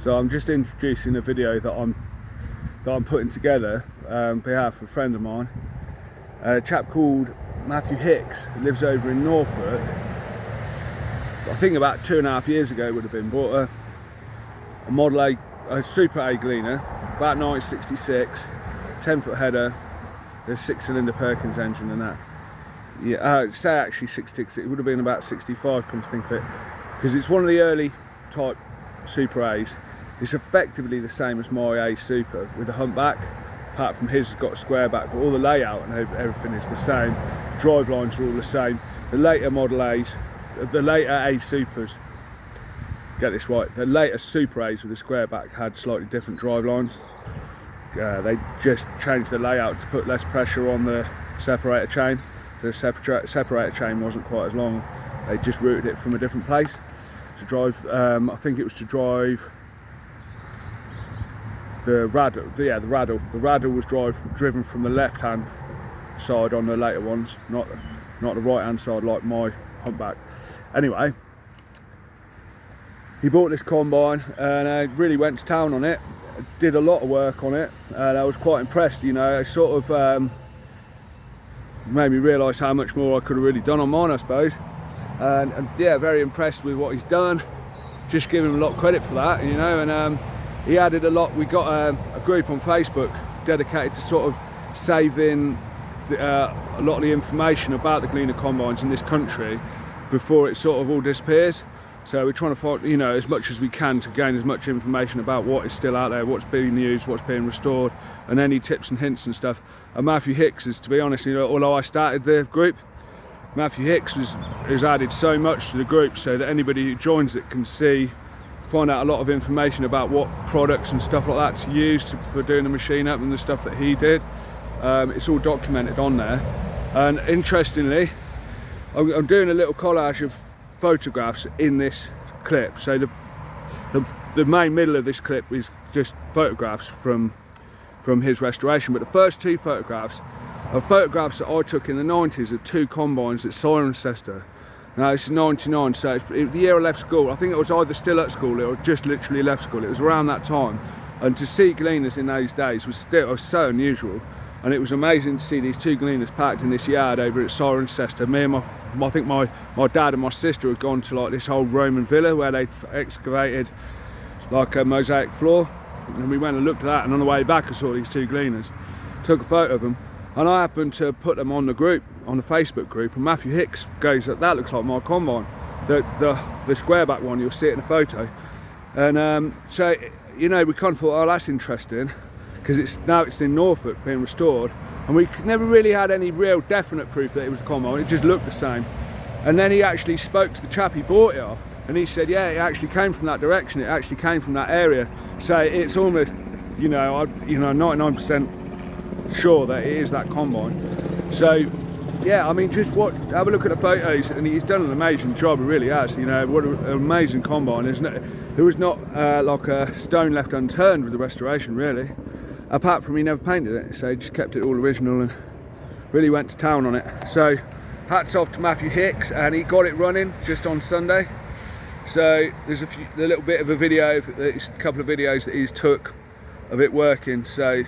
So I'm just introducing a video that I'm putting together on behalf of a friend of mine, a chap called Matthew Hicks, who lives over in Norfolk. I think about 2.5 years ago it would have been, bought a Model A, a Super A Gleaner, about 1966, 10-foot header, there's 6-cylinder Perkins engine and that. Yeah, say actually 66, it would have been about 65, come to think of it, because it's one of the early type Super A's. It's effectively the same as my A Super with a humpback, apart from his has got a square back, but all the layout and everything is the same. The drive lines are all the same. The later Model A's, the later A Supers, get this right, the later Super A's with a square back had slightly different drive lines. They just changed the layout to put less pressure on the separator chain. The separator chain wasn't quite as long. They just routed it from a different place to drive. I think it was to drive the Raddle. Yeah, the Raddle. The Raddle was driven from the left-hand side on the later ones, not the right-hand side like my humpback. Anyway, he bought this combine and I really went to town on it. Did a lot of work on it and I was quite impressed. You know, it sort of made me realise how much more I could have really done on mine, I suppose. And yeah, very impressed with what he's done. Just give him a lot of credit for that, you know. And he added a lot. We got a group on Facebook dedicated to sort of saving a lot of the information about the Gleaner combines in this country before it sort of all disappears. So we're trying to find, you know, as much as we can to gain as much information about what is still out there, what's being used, what's being restored, and any tips and hints and stuff. And Matthew Hicks is, to be honest, you know, although I started the group, Matthew Hicks has added so much to the group so that anybody who joins it can find out a lot of information about what products and stuff like that to use for doing the machine up and the stuff that he did. It's all documented on there. And interestingly, I'm doing a little collage of photographs in this clip. So the main middle of this clip is just photographs from his restoration, but the first two photographs are photographs that I took in the 90s of two combines at Cirencester. Now this is 99, so it's the year I left school. I think it was either still at school or just literally left school. It was around that time, and to see Gleaners in those days was so unusual. And it was amazing to see these two Gleaners packed in this yard over at Cirencester. Me and I think my dad and my sister had gone to like this old Roman villa where they'd excavated like a mosaic floor. And we went and looked at that, and on the way back I saw these two Gleaners. Took a photo of them, and I happened to put them on the group, on the Facebook group, and Matthew Hicks goes, "That looks like my combine. The square back one, you'll see it in the photo." And so, you know, we kind of thought, oh, that's interesting, because now it's in Norfolk being restored, and we never really had any real definite proof that it was a combine. It just looked the same. And then he actually spoke to the chap he bought it off, and he said, yeah, it actually came from that direction, it actually came from that area. So it's almost, you know, 99% sure that it is that combine. So yeah, I mean, just have a look at the photos, and he's done an amazing job, he really has. You know, what an amazing combine, isn't it? There was not like a stone left unturned with the restoration, really. Apart from he never painted it, so he just kept it all original and really went to town on it. So hats off to Matthew Hicks, and he got it running just on Sunday. So there's a little bit of a video, a couple of videos that he's took of it working. So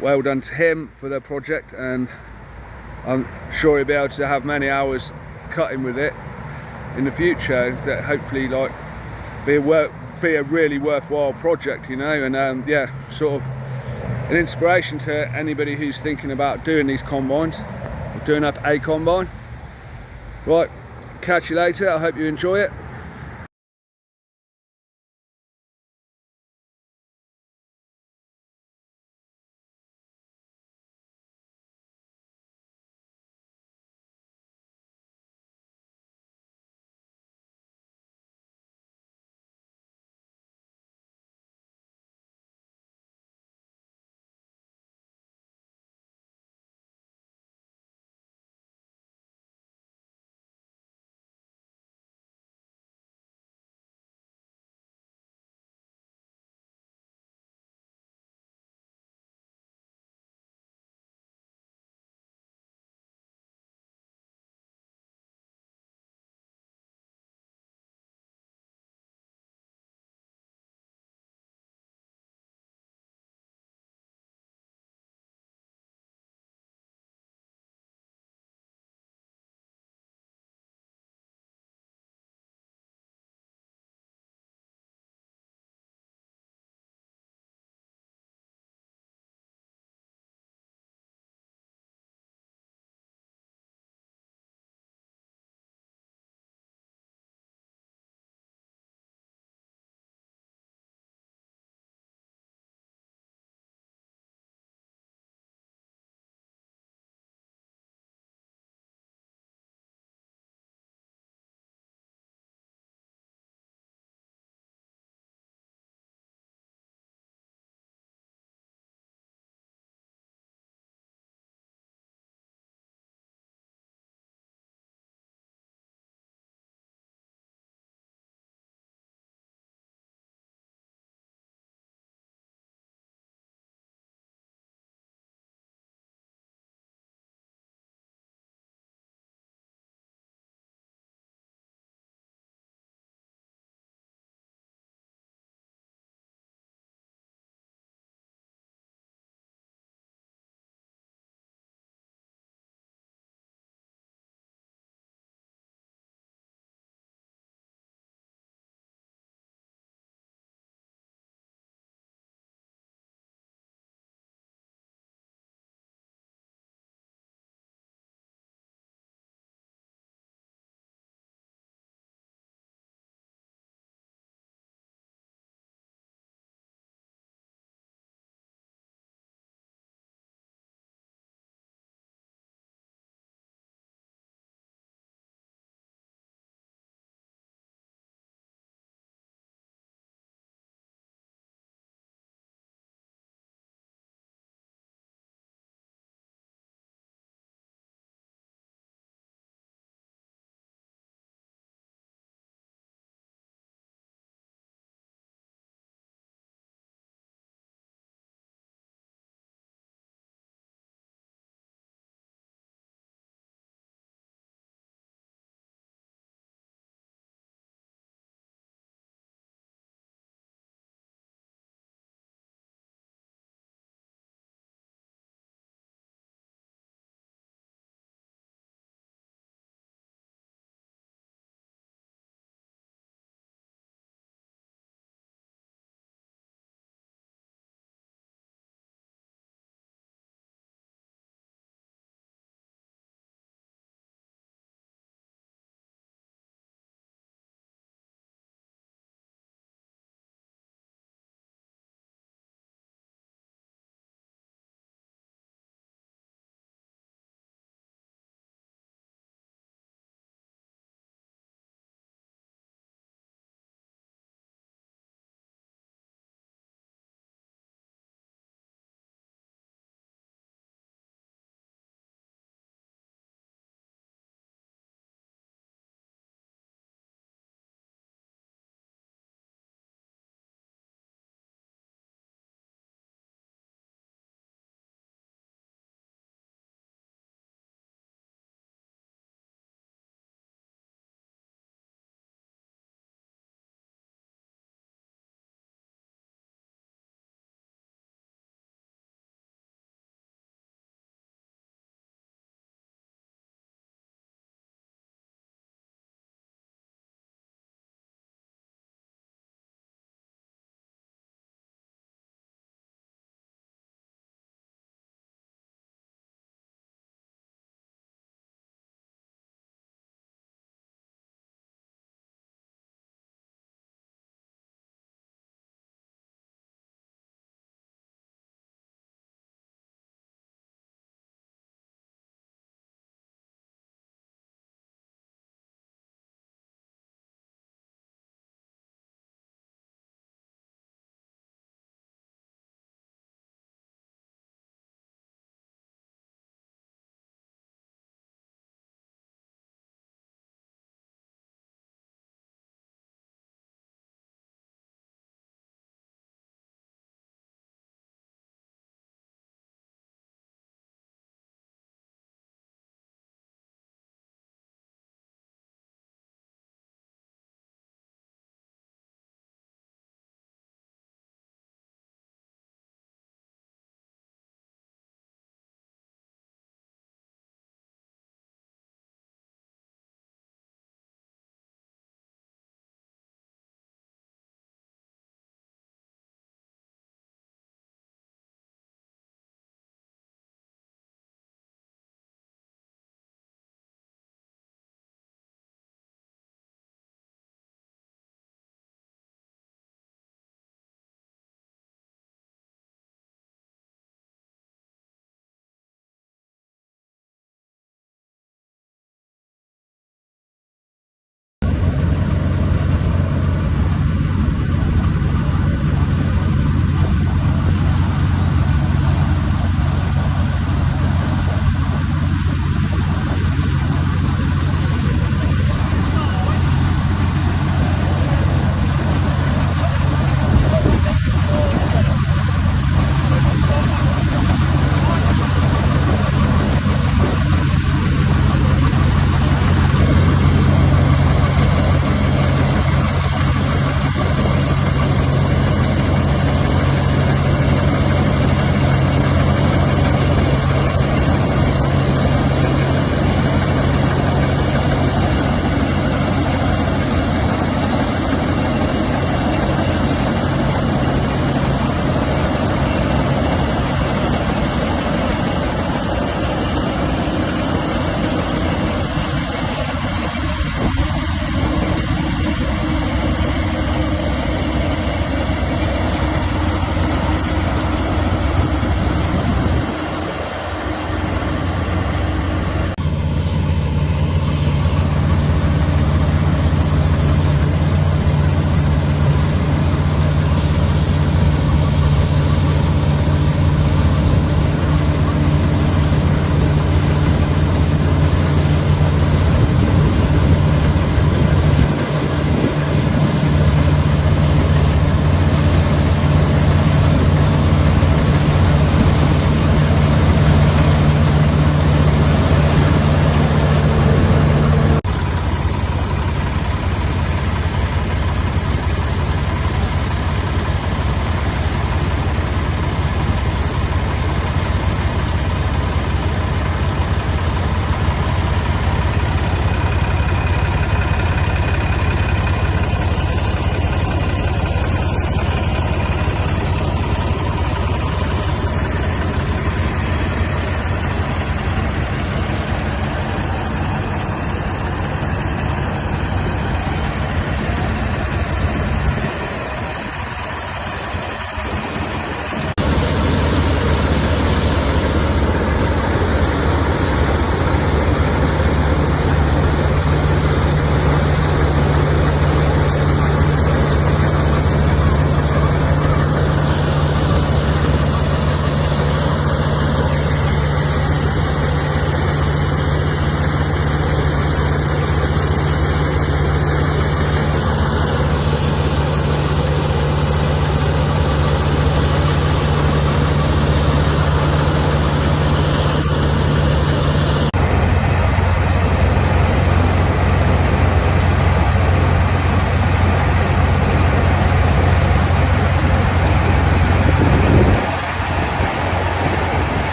well done to him for the project, and I'm sure he'll be able to have many hours cutting with it in the future. That hopefully like be a really worthwhile project, you know. And yeah, sort of an inspiration to anybody who's thinking about doing these combines, or doing up a combine. Right, catch you later. I hope you enjoy it.